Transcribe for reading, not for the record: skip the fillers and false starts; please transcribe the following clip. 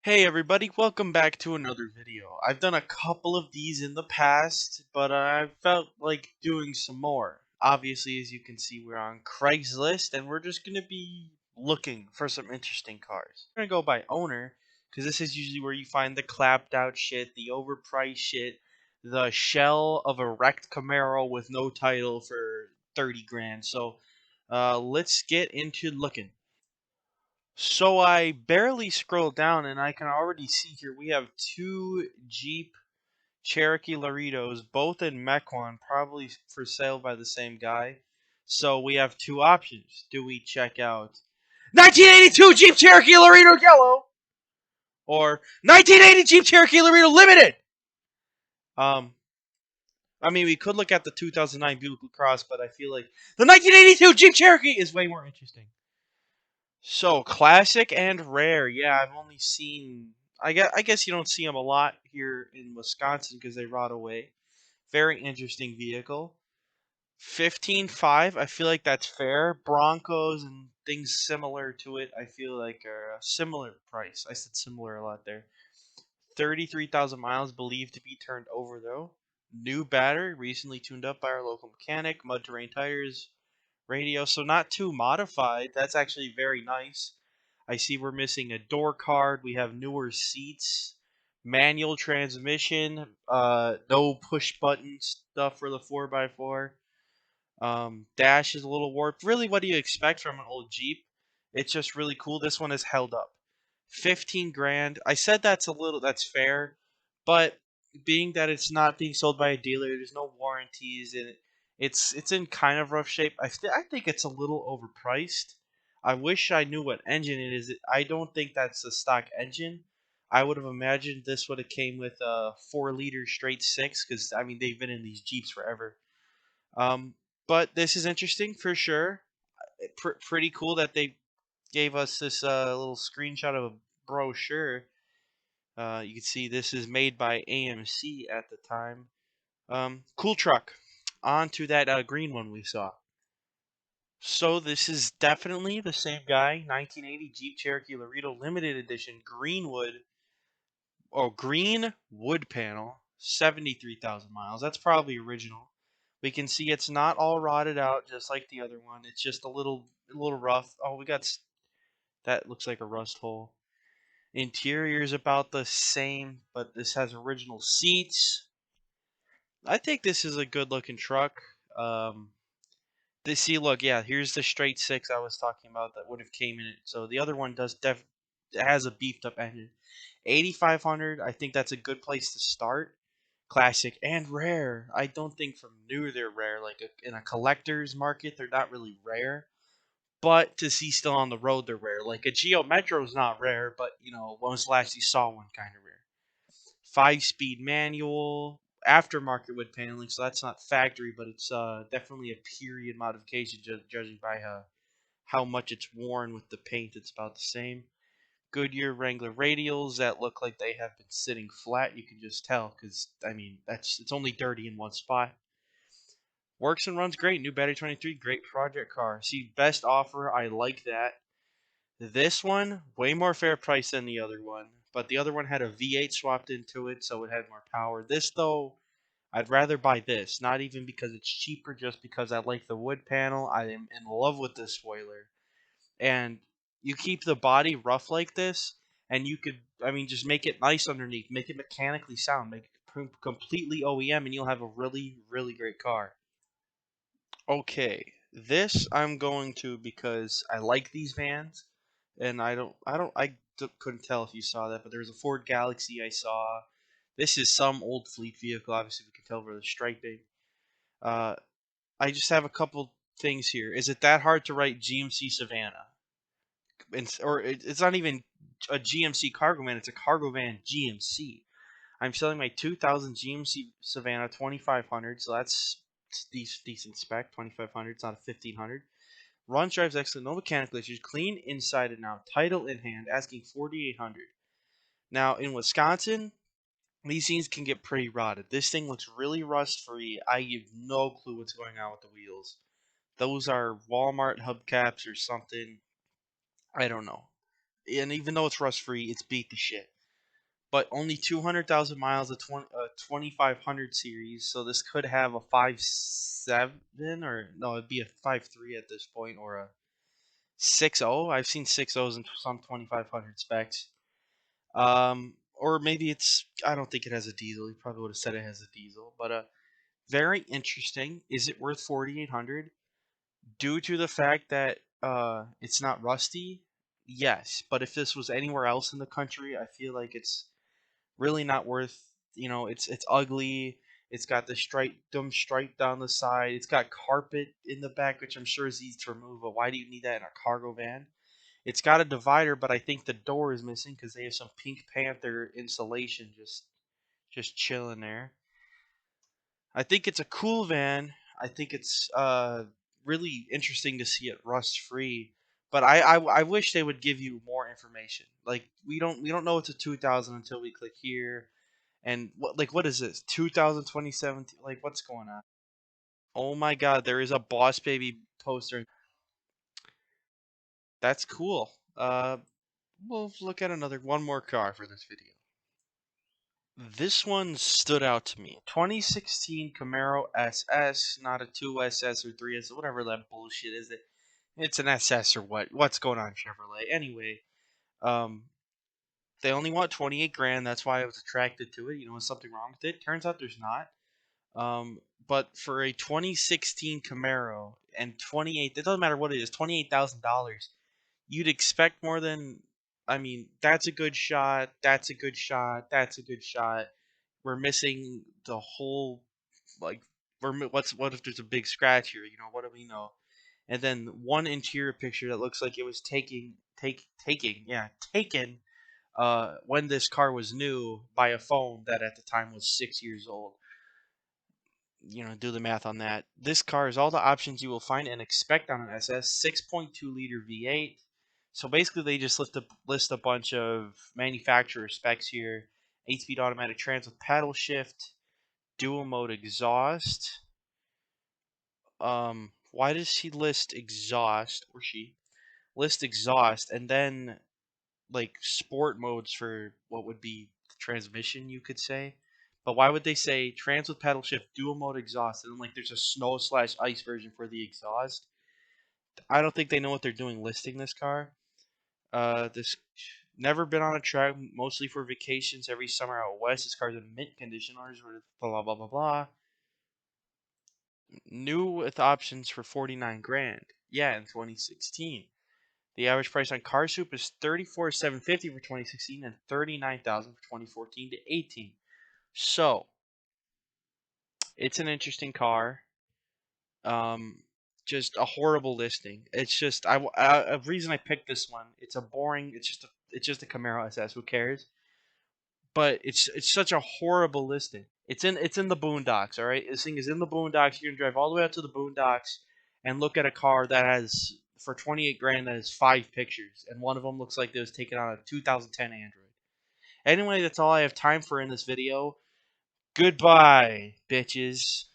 Hey everybody, welcome back to another video. I've done a couple of these in the past, but I felt like doing some more. Obviously, as you can see, we're on Craigslist, and we're just going to be looking for some interesting cars. We're going to go by owner, because this is usually where you find the clapped out shit, the overpriced shit, the shell of a wrecked Camaro with no title for 30 grand. So let's get into looking. So I barely scroll down and I can already see here we have two Jeep Cherokee Laredos, both in Mequon, probably for sale by the same guy. So we have two options. Do we check out 1982 Jeep Cherokee Laredo Yellow or 1980 Jeep Cherokee Laredo Limited? Um, I mean, we could look at the 2009 Buick LaCrosse, but I feel like the 1982 Jeep Cherokee is way more interesting. So classic and rare. Yeah, I've only seen. I guess you don't see them a lot here in Wisconsin because they rot away. Very interesting vehicle. 15.5. I feel like that's fair. Broncos and things similar to it. I feel like are a similar price. I said similar a lot there. 33,000 miles believed to be turned over though. New battery, recently tuned up by our local mechanic. Mud terrain tires, radio, so not too modified. That's actually very nice. I see we're missing a door card. We have newer seats, manual transmission, no push button stuff for the 4x4. Dash is a little warped. Really, what do you expect from an old Jeep? It's just really cool. This one is held up. 15 grand. I said that's fair, but being that it's not being sold by a dealer, there's no warranties and it's in kind of rough shape. I think it's a little overpriced. I wish I knew what engine it is. I don't think that's the stock engine. I would have imagined this would have came with a 4-liter straight six because I mean they've been in these Jeeps forever. Um, but this is interesting for sure. Pretty cool that they gave us this little screenshot of a brochure. You can see this is made by AMC at the time. Cool truck. On to that green one we saw. So this is definitely the same guy. 1980 Jeep Cherokee Laredo Limited Edition Greenwood. Oh, green wood panel. 73,000 miles. That's probably original. We can see it's not all rotted out just like the other one. It's just a little rough. Oh, we got that looks like a rust hole. Interior is about the same, but this has original seats. I think this is a good looking truck. See, look, yeah, here's the straight six I was talking about that would have came in it. So the other one has a beefed up engine. 8,500. I think that's a good place to start. Classic and rare. I don't think from new they're rare. Like in a collector's market, they're not really rare. But to see still on the road, they're rare. Like a Geo Metro is not rare, but when was the last you saw one? Kind of rare. 5-speed manual, aftermarket wood paneling, so that's not factory, but it's definitely a period modification, judging by how much it's worn with the paint. It's about the same. Goodyear Wrangler radials that look like they have been sitting flat. You can just tell because I mean it's only dirty in one spot. Works and runs great. New battery 23, great project car. See, best offer. I like that. This one, way more fair price than the other one, but the other one had a V8 swapped into it, so it had more power. This, though, I'd rather buy this, not even because it's cheaper, just because I like the wood panel. I am in love with this spoiler. And you keep the body rough like this, and you could, I mean, just make it nice underneath, make it mechanically sound, make it completely OEM, and you'll have a really, really great car. Okay, this I'm going to because I like these vans, and couldn't tell if you saw that, but there was a Ford Galaxy I saw. This is some old fleet vehicle. Obviously, we can tell by the striping. Uh, I just have a couple things here. Is it that hard to write GMC Savannah? It's not even a GMC cargo van. It's a cargo van GMC. I'm selling my 2000 GMC Savannah 2500, so that's decent spec. 2500. It's not a 1500. Runs, drives excellent, no mechanical issues, clean inside and out, title in hand, asking 4,800. Now in Wisconsin, these things can get pretty rotted. This thing looks really rust free. I have no clue what's going on with the wheels. Those are Walmart hubcaps or something. I don't know. and even though it's rust free, it's beat the shit. But only 200,000 miles, a 2500 series, so this could have a 5.7, or no, it'd be a 5.3 at this point, or a 6.0. I've seen 6.0s in some 2500 specs. Or maybe it's, I don't think it has a diesel. He probably would have said it has a diesel, but very interesting. Is it worth 4,800? Due to the fact that it's not rusty, yes. But if this was anywhere else in the country, I feel like it's really not worth. It's ugly. It's got the dumb stripe down the side. It's got carpet in the back, which I'm sure is easy to remove. But why do you need that in a cargo van? It's got a divider, but I think the door is missing because they have some Pink Panther insulation just chilling there. I think it's a cool van. I think it's really interesting to see it rust free. But I wish they would give you more information. Like we don't know it's a 2000 until we click here. And what is this? 2027? Like what's going on? Oh my God, there is a Boss Baby poster. That's cool. We'll look at one more car for this video. This one stood out to me. 2016 Camaro SS, not a 2SS or 3SS, whatever that bullshit is. It's an SS or what? What's going on, Chevrolet? Anyway, um, they only want 28 grand. That's why I was attracted to it. Is something wrong with it? Turns out there's not. But for a 2016 Camaro and 28, it doesn't matter what it is, $28,000. You'd expect more than. I mean, that's a good shot. That's a good shot. That's a good shot. We're missing the whole, like, what if there's a big scratch here? What do we know? And then one interior picture that looks like it was taken when this car was new by a phone that at the time was 6 years old. Do the math on that. This car has all the options you will find and expect on an SS. 6.2 liter V8. So basically, they just list a bunch of manufacturer specs here. 8-speed automatic trans with paddle shift, dual mode exhaust. Why does she list exhaust, or she list exhaust, and then like sport modes for what would be the transmission, you could say? But why would they say trans with paddle shift, dual mode exhaust, and then like there's a snow/ice version for the exhaust? I don't think they know what they're doing listing this car. This never been on a track, mostly for vacations every summer out west. This car's in mint condition. Ours with blah blah blah blah. New with options for 49 grand. Yeah, in 2016. The average price on CarSoup is 34,750 for 2016 and 39,000 for 2014 to 18. So it's an interesting car. Um, just a horrible listing. It's just a reason I picked this one. It's a boring. It's just a Camaro SS. Who cares? But it's such a horrible listing. It's in the boondocks. All right, this thing is in the boondocks. You're gonna drive all the way out to the boondocks and look at a car that has for 28 grand that has 5 pictures, and one of them looks like it was taken on a 2010 Android. Anyway, that's all I have time for in this video. Goodbye, bitches.